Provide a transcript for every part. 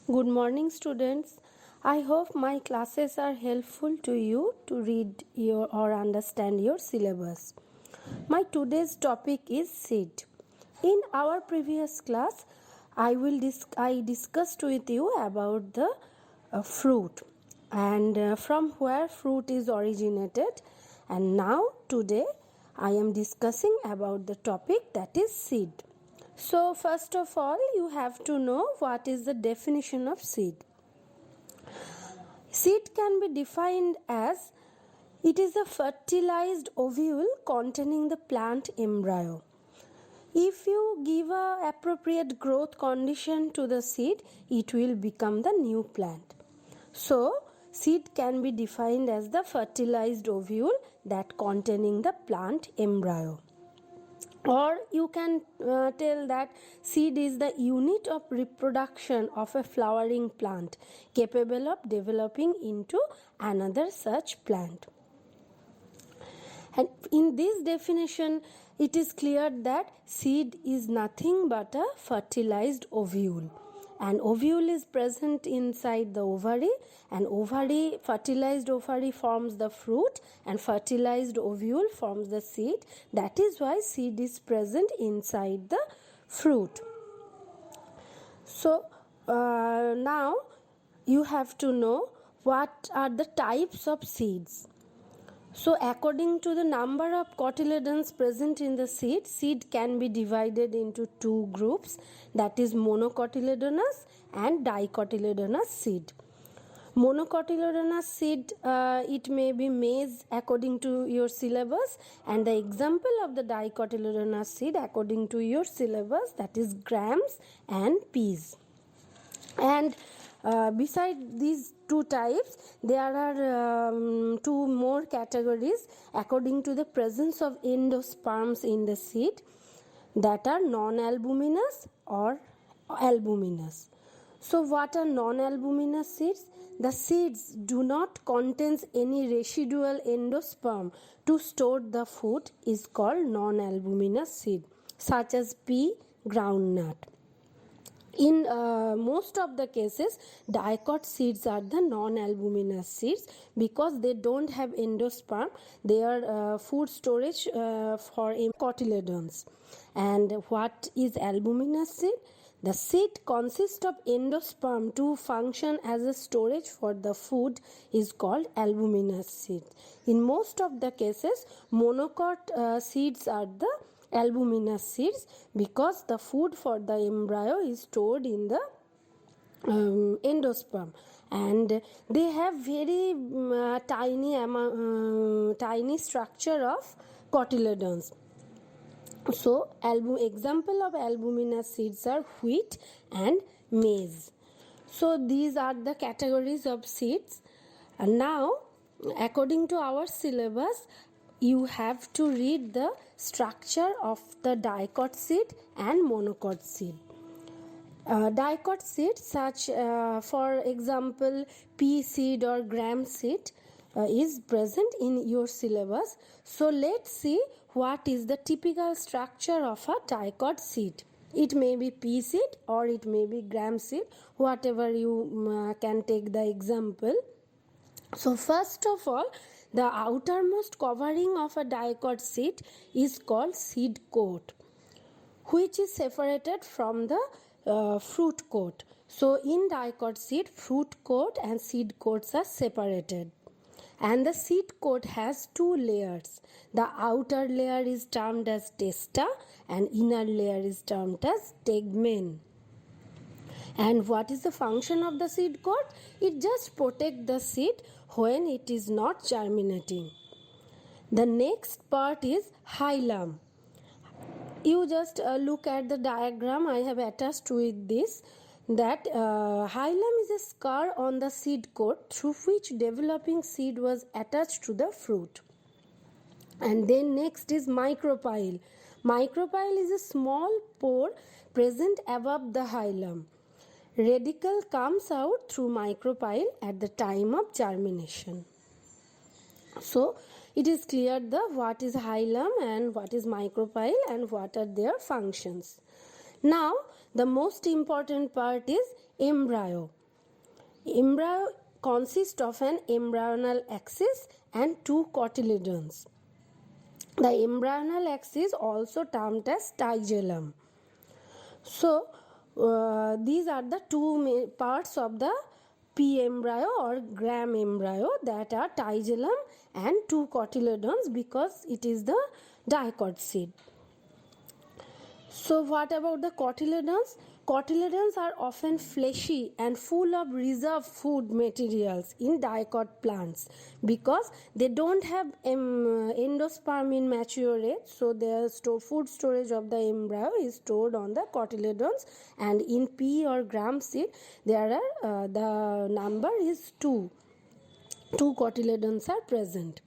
Good morning, students. I hope my classes are helpful to you to read your or understand your syllabus. My today's topic is seed. In our previous class, I discussed with you about the fruit and from where fruit is originated, and now today I am discussing about the topic that is seed. So, first of all, you have to know what is the definition of seed. Seed can be defined as it is a fertilized ovule containing the plant embryo. If you give a appropriate growth condition to the seed, it will become the new plant. So, seed can be defined as the fertilized ovule that containing the plant embryo. Or you can tell that seed is the unit of reproduction of a flowering plant capable of developing into another such plant. And in this definition, it is clear that seed is nothing but a fertilized ovule. An ovule is present inside the ovary, and fertilized ovary forms the fruit, and fertilized ovule forms the seed. That is why seed is present inside the fruit. So now you have to know what are the types of seeds. So, according to the number of cotyledons present in the seed, seed can be divided into two groups, that is monocotyledonous and dicotyledonous seed. Monocotyledonous seed, it may be maize according to your syllabus, and the example of the dicotyledonous seed according to your syllabus, that is grams and peas. And beside these two types, there are two more categories according to the presence of endosperms in the seed, that are non-albuminous or albuminous. So what are non-albuminous seeds? The seeds do not contain any residual endosperm to store the food is called non-albuminous seed, such as pea, groundnut. In most of the cases, dicot seeds are the non-albuminous seeds because they don't have endosperm. They are food storage for cotyledons. And what is albuminous seed? The seed consists of endosperm to function as a storage for the food is called albuminous seed. In most of the cases, monocot seeds are the albuminous seeds because the food for the embryo is stored in the endosperm, and they have very tiny structure of cotyledons. So example of albuminous seeds are wheat and maize. So these are the categories of seeds. And now, according to our syllabus, you have to read the structure of the dicot seed and monocot seed. Dicot seed, such for example pea seed or gram seed, is present in your syllabus. So let's see what is the typical structure of a dicot seed. It may be pea seed or it may be gram seed, whatever you can take the example. So first of all, the outermost covering of a dicot seed is called seed coat, which is separated from the fruit coat. So in dicot seed, fruit coat and seed coats are separated. And the seed coat has two layers. The outer layer is termed as testa and inner layer is termed as tegmen. And what is the function of the seed coat? It just protects the seed when it is not germinating. The next part is hilum. You just look at the diagram I have attached with this, that hilum is a scar on the seed coat through which developing seed was attached to the fruit. And then next is micropyle. Micropyle is a small pore present above the hilum. Radicle comes out through micropyle at the time of germination. So it is clear what is hilum and what is micropyle and what are their functions. Now the most important part is embryo. Embryo consists of an embryonal axis and two cotyledons. The embryonal axis also termed as stygellum. So these are the two parts of the pea embryo or gram embryo, that are stygellum and two cotyledons, because it is the dicot seed. So what about the cotyledons? Cotyledons are often fleshy and full of reserve food materials in dicot plants because they don't have endosperm in mature age, so their food storage of the embryo is stored on the cotyledons, and in pea or gram seed there are the number is 2 cotyledons are present.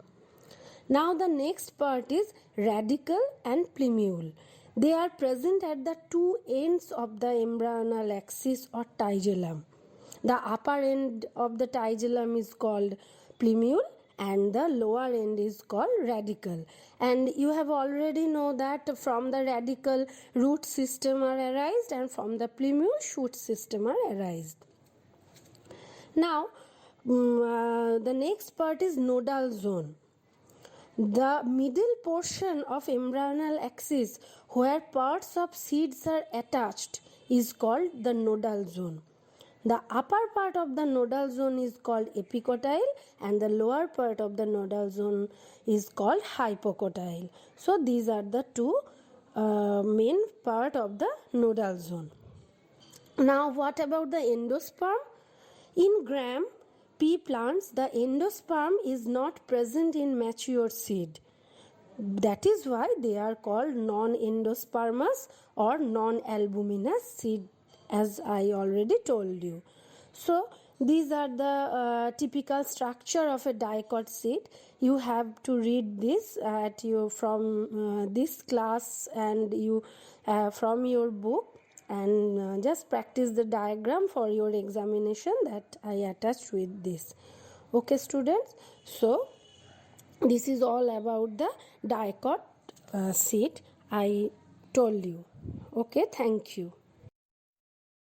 Now the next part is radicle and plumule. They are present at the two ends of the embryonal axis or stygellum. The upper end of the stygellum is called plumule and the lower end is called radicle. And you have already know that from the radicle root system are arised and from the plumule shoot system are arised. Now the next part is nodal zone. The middle portion of embryonal axis where parts of seeds are attached is called the nodal zone. The upper part of the nodal zone is called epicotyle and the lower part of the nodal zone is called hypocotyle. So these are the two main part of the nodal zone. Now what about the endosperm? In gram pea plants, the endosperm is not present in mature seed. That is why they are called non-endospermous or non-albuminous seed, as I already told you. So these are the typical structure of a dicot seed. You have to read this at from this class and you from your book, and just practice the diagram for your examination that I attached with this. Okay students, so this is all about the dicot seed I told you. Okay, thank you.